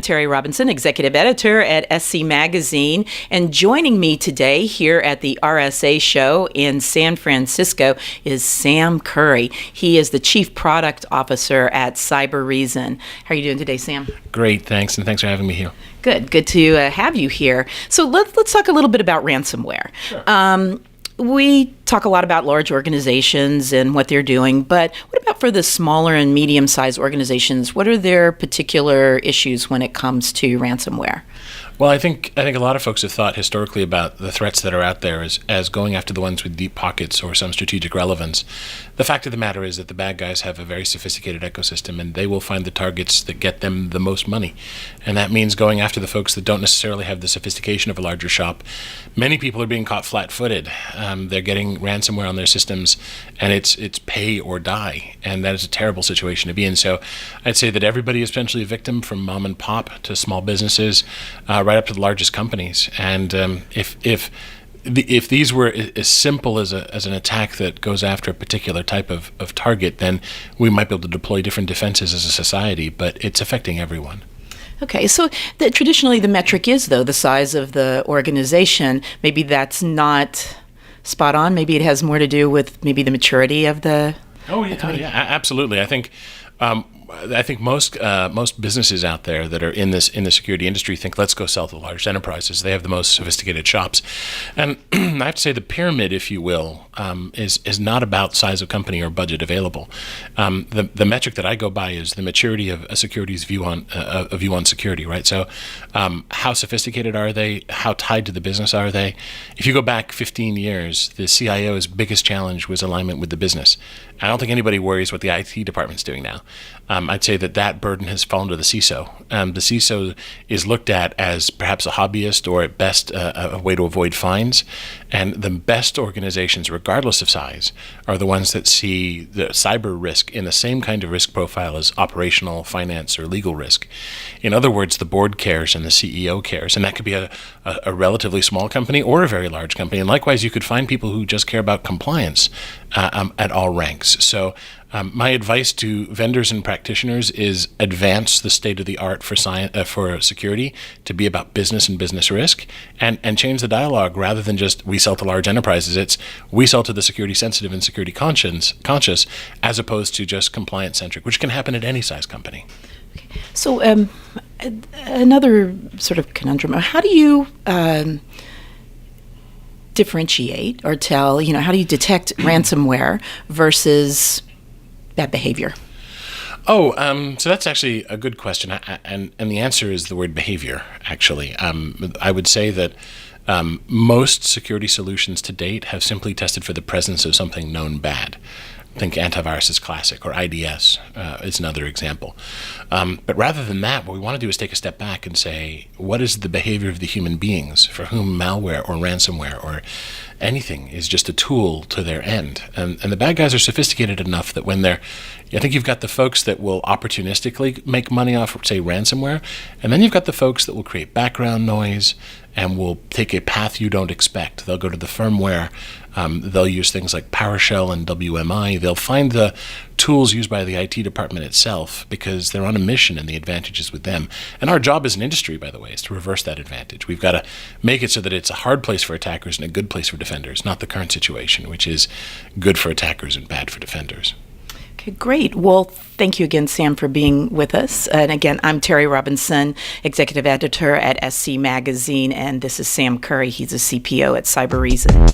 Terry Robinson, executive editor at SC Magazine, and joining me today here at the RSA show in San Francisco is Sam Curry. He is the chief product officer at Cybereason. How are you doing today, Sam? Great, thanks, and thanks for having me here. Good to have you here. So let's talk a little bit about ransomware. Sure. We talk a lot about large organizations and what they're doing, but what about for the smaller and medium-sized organizations? What are their particular issues when it comes to ransomware? Well, I think a lot of folks have thought historically about the threats that are out there as going after the ones with deep pockets or some strategic relevance. The fact of the matter is that the bad guys have a very sophisticated ecosystem, and they will find the targets that get them the most money. And that means going after the folks that don't necessarily have the sophistication of a larger shop. Many people are being caught flat-footed. They're getting ransomware on their systems, and it's pay or die, and that is a terrible situation to be in. So I'd say that everybody is potentially a victim, from mom and pop to small businesses, right up to the largest companies. And if these were as simple as an attack that goes after a particular type of target, then we might be able to deploy different defenses as a society, but it's affecting everyone. Okay, so traditionally the metric is, though, the size of the organization. Maybe that's not spot on. Maybe it has more to do with maybe the maturity of the... Oh, yeah, absolutely. I think most businesses out there that are in the security industry think, let's go sell to the largest enterprises. They have the most sophisticated shops, and I have to say the pyramid, if you will, is not about size of company or budget available. The metric that I go by is the maturity of a security's view on security. Right. So, how sophisticated are they? How tied to the business are they? If you go back 15 years, the CIO's biggest challenge was alignment with the business. I don't think anybody worries what the IT department's doing now. I'd say that burden has fallen to the CISO. The CISO is looked at as perhaps a hobbyist, or at best a way to avoid fines. And the best organizations, regardless of size, are the ones that see the cyber risk in the same kind of risk profile as operational, finance, or legal risk. In other words, the board cares and the CEO cares. And that could be a relatively small company or a very large company. And likewise, you could find people who just care about compliance at all ranks. So my advice to vendors and practitioners is advance the state of the art for security to be about business and business risk, and change the dialogue. Rather than just we sell to large enterprises, it's we sell to the security sensitive and security conscious, as opposed to just compliance centric, which can happen at any size company. Okay. So another sort of conundrum: how do you differentiate or tell? How do you detect ransomware versus bad behavior? So that's actually a good question, and the answer is the word behavior, actually. I would say that most security solutions to date have simply tested for the presence of something known bad. I think antivirus is classic, or IDS is another example. But rather than that, what we want to do is take a step back and say, what is the behavior of the human beings for whom malware or ransomware or anything is just a tool to their end? And the bad guys are sophisticated enough that when I think you've got the folks that will opportunistically make money off, say, ransomware, and then you've got the folks that will create background noise and will take a path you don't expect. They'll go to the firmware. They'll use things like PowerShell and WMI. They'll find the tools used by the IT department itself because they're on a mission and the advantage is with them. And our job as an industry, by the way, is to reverse that advantage. We've got to make it so that it's a hard place for attackers and a good place for defenders, not the current situation, which is good for attackers and bad for defenders. Okay, great. Well, thank you again, Sam, for being with us. And again, I'm Terry Robinson, executive editor at SC Magazine, and this is Sam Curry. He's a CPO at Cybereason.